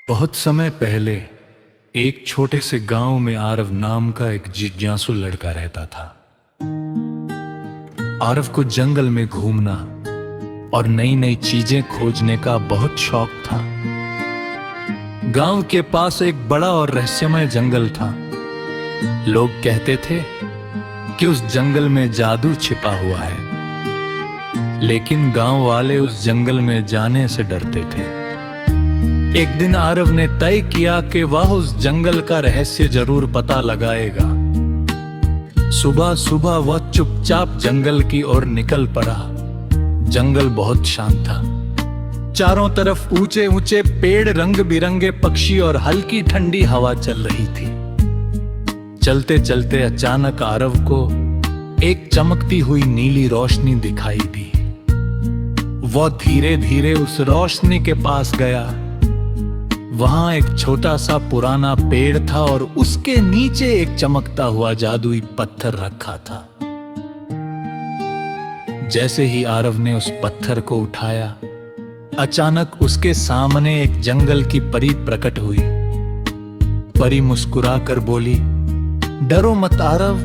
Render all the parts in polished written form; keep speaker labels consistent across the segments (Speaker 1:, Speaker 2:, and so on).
Speaker 1: बहुत समय पहले एक छोटे से गांव में आरव नाम का एक जिज्ञासु लड़का रहता था। आरव को जंगल में घूमना और नई नई चीजें खोजने का बहुत शौक था। गांव के पास एक बड़ा और रहस्यमय जंगल था। लोग कहते थे कि उस जंगल में जादू छिपा हुआ है, लेकिन गांव वाले उस जंगल में जाने से डरते थे। एक दिन आरव ने तय किया कि वह उस जंगल का रहस्य जरूर पता लगाएगा। सुबह सुबह वह चुपचाप जंगल की ओर निकल पड़ा। जंगल बहुत शांत था। चारों तरफ ऊंचे ऊंचे पेड़, रंग बिरंगे पक्षी और हल्की ठंडी हवा चल रही थी। चलते चलते अचानक आरव को एक चमकती हुई नीली रोशनी दिखाई दी। वह धीरे धीरे उस रोशनी के पास गया। वहां एक छोटा सा पुराना पेड़ था और उसके नीचे एक चमकता हुआ जादुई पत्थर रखा था। जैसे ही आरव ने उस पत्थर को उठाया, अचानक उसके सामने एक जंगल की परी प्रकट हुई। परी मुस्कुराकर बोली, डरो मत आरव,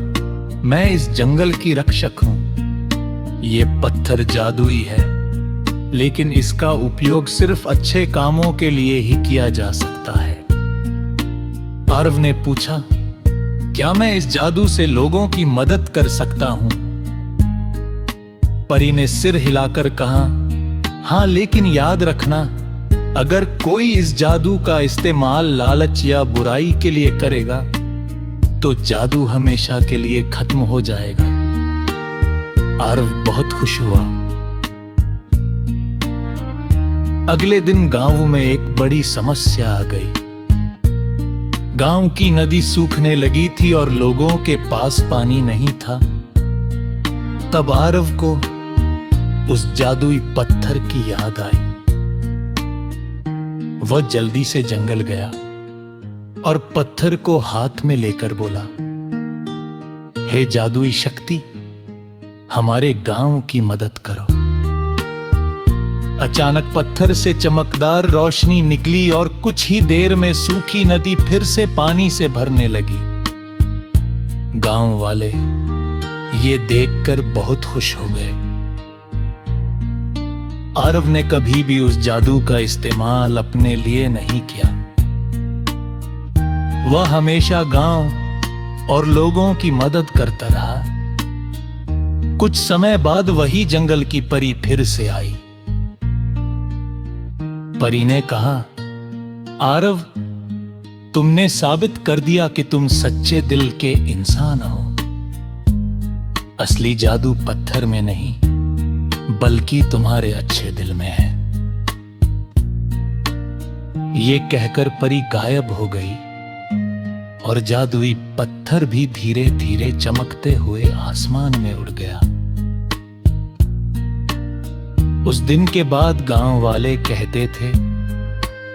Speaker 1: मैं इस जंगल की रक्षक हूं। ये पत्थर जादुई है, लेकिन इसका उपयोग सिर्फ अच्छे कामों के लिए ही किया जा सकता है। आरव ने पूछा, क्या मैं इस जादू से लोगों की मदद कर सकता हूं? परी ने सिर हिलाकर कहा, हां, लेकिन याद रखना, अगर कोई इस जादू का इस्तेमाल लालच या बुराई के लिए करेगा तो जादू हमेशा के लिए खत्म हो जाएगा। आरव बहुत खुश हुआ। अगले दिन गांव में एक बड़ी समस्या आ गई। गांव की नदी सूखने लगी थी और लोगों के पास पानी नहीं था। तब आरव को उस जादुई पत्थर की याद आई। वह जल्दी से जंगल गया और पत्थर को हाथ में लेकर बोला, हे जादुई शक्ति, हमारे गांव की मदद करो। अचानक पत्थर से चमकदार रोशनी निकली और कुछ ही देर में सूखी नदी फिर से पानी से भरने लगी। गांव वाले ये देखकर बहुत खुश हो गए। आरव ने कभी भी उस जादू का इस्तेमाल अपने लिए नहीं किया। वह हमेशा गांव और लोगों की मदद करता रहा। कुछ समय बाद वही जंगल की परी फिर से आई। परी ने कहा, आरव, तुमने साबित कर दिया कि तुम सच्चे दिल के इंसान हो। असली जादू पत्थर में नहीं, बल्कि तुम्हारे अच्छे दिल में है। ये कहकर परी गायब हो गई और जादुई पत्थर भी धीरे धीरे चमकते हुए आसमान में उड़ गया। उस दिन के बाद गांव वाले कहते थे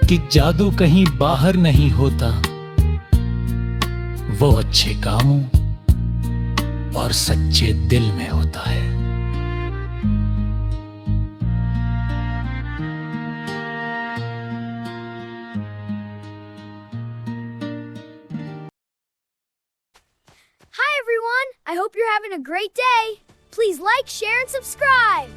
Speaker 1: कि जादू कहीं बाहर नहीं होता, वो अच्छे कामों और सच्चे दिल में होता है।
Speaker 2: Hi everyone! I hope you're having a great day. Please like, share, and subscribe.